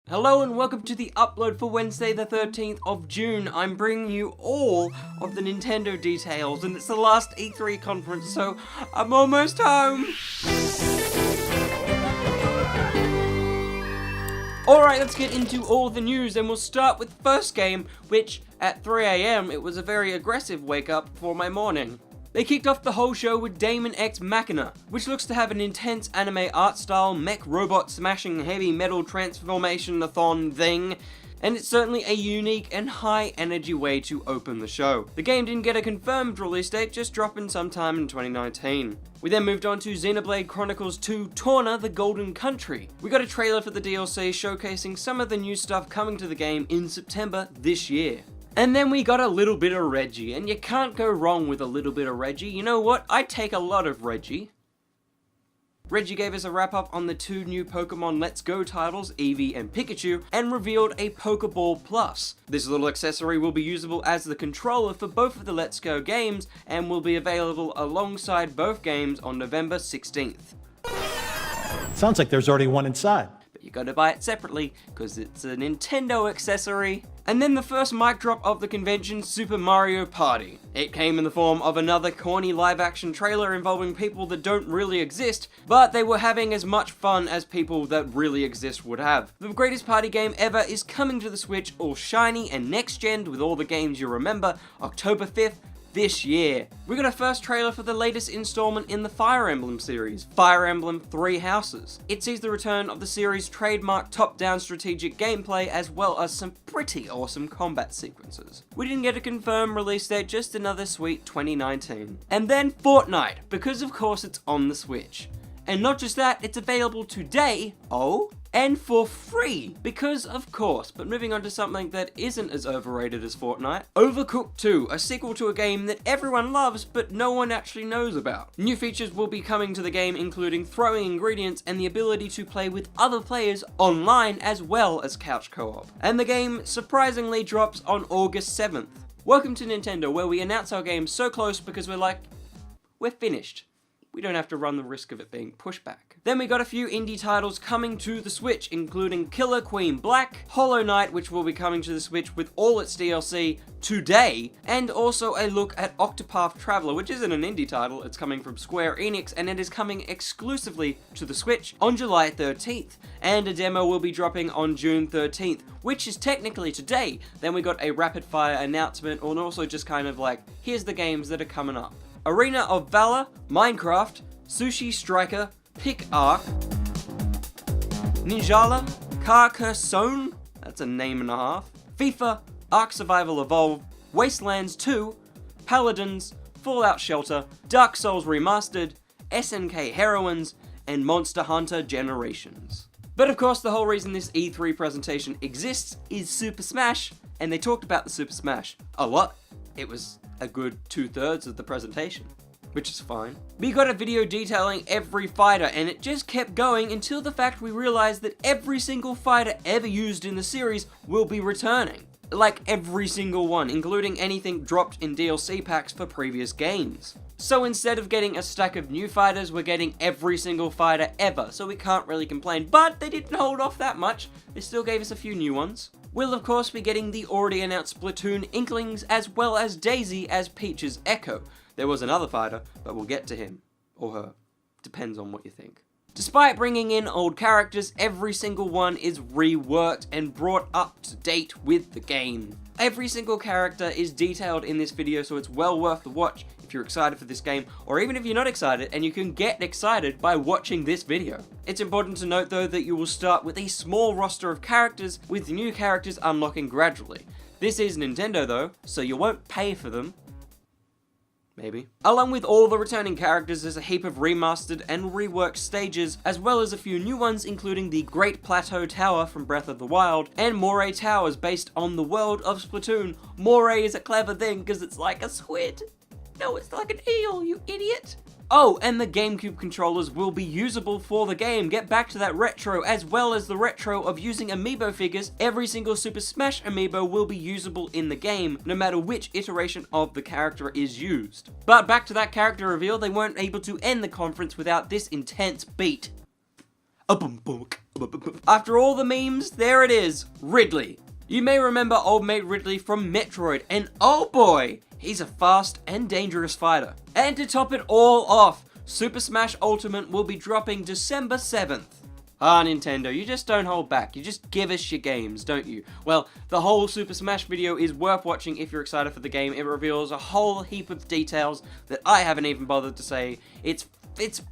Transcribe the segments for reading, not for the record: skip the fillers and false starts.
Hello and welcome to the upload for Wednesday the 13th of June. I'm bringing you all of the Nintendo details and it's the last E3 conference, so I'm almost home. Alright, let's get into all the news and we'll start with the first game, which at 3 AM it was a very aggressive wake up for my morning. They kicked off the whole show with Daemon X Machina, which looks to have an intense anime art style, mech robot smashing heavy metal transformation-a-thon thing, and it's certainly a unique and high energy way to open the show. The game didn't get a confirmed release date, just dropping sometime in 2019. We then moved on to Xenoblade Chronicles 2 Torna, the Golden Country. We got a trailer for the DLC showcasing some of the new stuff coming to the game in September this year. And then we got a little bit of Reggie, and you can't go wrong with a little bit of Reggie. You know what? I take a lot of Reggie. Reggie gave us a wrap up on the two new Pokemon Let's Go titles, Eevee and Pikachu, and revealed a Pokeball Plus. This little accessory will be usable as the controller for both of the Let's Go games, and will be available alongside both games on November 16th. Sounds like there's already one inside. You gotta buy it separately, because it's a Nintendo accessory. And then the first mic drop of the convention, Super Mario Party. It came in the form of another corny live-action trailer involving people that don't really exist, but they were having as much fun as people that really exist would have. The greatest party game ever is coming to the Switch, all shiny and next-gen with all the games you remember, October 5th, this year. We got a first trailer for the latest installment in the Fire Emblem series, Fire Emblem Three Houses. It sees the return of the series' trademark top-down strategic gameplay as well as some pretty awesome combat sequences. We didn't get a confirmed release date, just another sweet 2019. And then Fortnite, because of course it's on the Switch. And not just that, it's available today, and for free, because of course. But moving on to something that isn't as overrated as Fortnite, Overcooked 2, a sequel to a game that everyone loves but no one actually knows about. New features will be coming to the game, including throwing ingredients and the ability to play with other players online as well as couch co-op. And the game surprisingly drops on August 7th. Welcome to Nintendo, where we announce our game so close because we're finished. We don't have to run the risk of it being pushed back. Then we got a few indie titles coming to the Switch, including Killer Queen Black, Hollow Knight, which will be coming to the Switch with all its DLC today, and also a look at Octopod Traveler, which isn't an indie title, it's coming from Square Enix, and it is coming exclusively to the Switch on July 13th, and a demo will be dropping on June 13th, which is technically today. Then we got a rapid fire announcement, and also just kind of like, here's the games that are coming up. Arena of Valor, Minecraft, Sushi Striker, Pick Arc, Ninjala, Carcassonne, that's a name and a half, FIFA, Ark Survival Evolved, Wastelands 2, Paladins, Fallout Shelter, Dark Souls Remastered, SNK Heroines, and Monster Hunter Generations. But of course, the whole reason this E3 presentation exists is Super Smash, and they talked about the Super Smash a lot. It was a good 2/3 of the presentation, which is fine. We got a video detailing every fighter, and it just kept going until the fact we realized that every single fighter ever used in the series will be returning. Like every single one, including anything dropped in DLC packs for previous games. So instead of getting a stack of new fighters, we're getting every single fighter ever, so we can't really complain. But they didn't hold off that much, they still gave us a few new ones. We'll of course be getting the already announced Splatoon Inklings, as well as Daisy as Peach's Echo. There was another fighter, but we'll get to him. Or her. Depends on what you think. Despite bringing in old characters, every single one is reworked and brought up to date with the game. Every single character is detailed in this video, so it's well worth the watch if you're excited for this game, or even if you're not excited, and you can get excited by watching this video. It's important to note though that you will start with a small roster of characters, with new characters unlocking gradually. This is Nintendo though, so you won't pay for them. Maybe. Along with all the returning characters, there's a heap of remastered and reworked stages, as well as a few new ones, including the Great Plateau Tower from Breath of the Wild, and Moray Towers based on the world of Splatoon. Moray is a clever thing, because it's like a squid. No, it's like an eel, you idiot. Oh, and the GameCube controllers will be usable for the game. Get back to that retro, as well as the retro of using amiibo figures. Every single Super Smash amiibo will be usable in the game, no matter which iteration of the character is used. But back to that character reveal, they weren't able to end the conference without this intense beat. A boom boom. After all the memes, there it is, Ridley. You may remember old mate Ridley from Metroid, and oh boy, he's a fast and dangerous fighter. And to top it all off, Super Smash Ultimate will be dropping December 7th. Ah, Nintendo, you just don't hold back. You just give us your games, don't you? Well, the whole Super Smash video is worth watching if you're excited for the game. It reveals a whole heap of details that I haven't even bothered to say. It's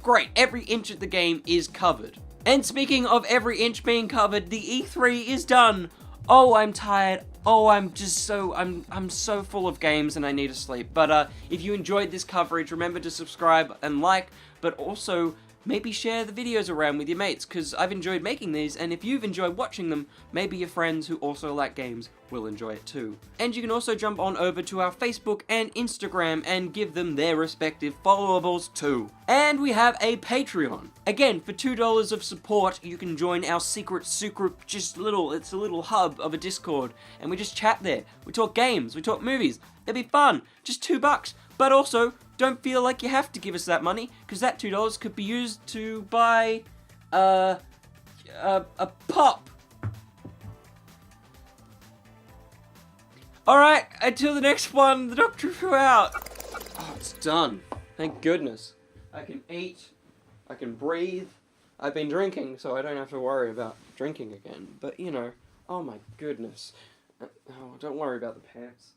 great. Every inch of the game is covered. And speaking of every inch being covered, the E3 is done. Oh, I'm tired. Oh, I'm so full of games and I need to sleep. But if you enjoyed this coverage, remember to subscribe and like, but also maybe share the videos around with your mates, because I've enjoyed making these, and if you've enjoyed watching them, maybe your friends who also like games will enjoy it too. And you can also jump on over to our Facebook and Instagram and give them their respective followables too. And we have a Patreon. Again, for $2 of support, you can join our secret, it's a little hub of a Discord, and we just chat there. We talk games, we talk movies. It'd be fun, just $2. But also, don't feel like you have to give us that money, because that $2 could be used to buy a pop. Alright, until the next one, the Doctor Who out. Oh, it's done. Thank goodness. I can eat, I can breathe. I've been drinking, so I don't have to worry about drinking again. But, you know, oh my goodness. Oh, don't worry about the pants.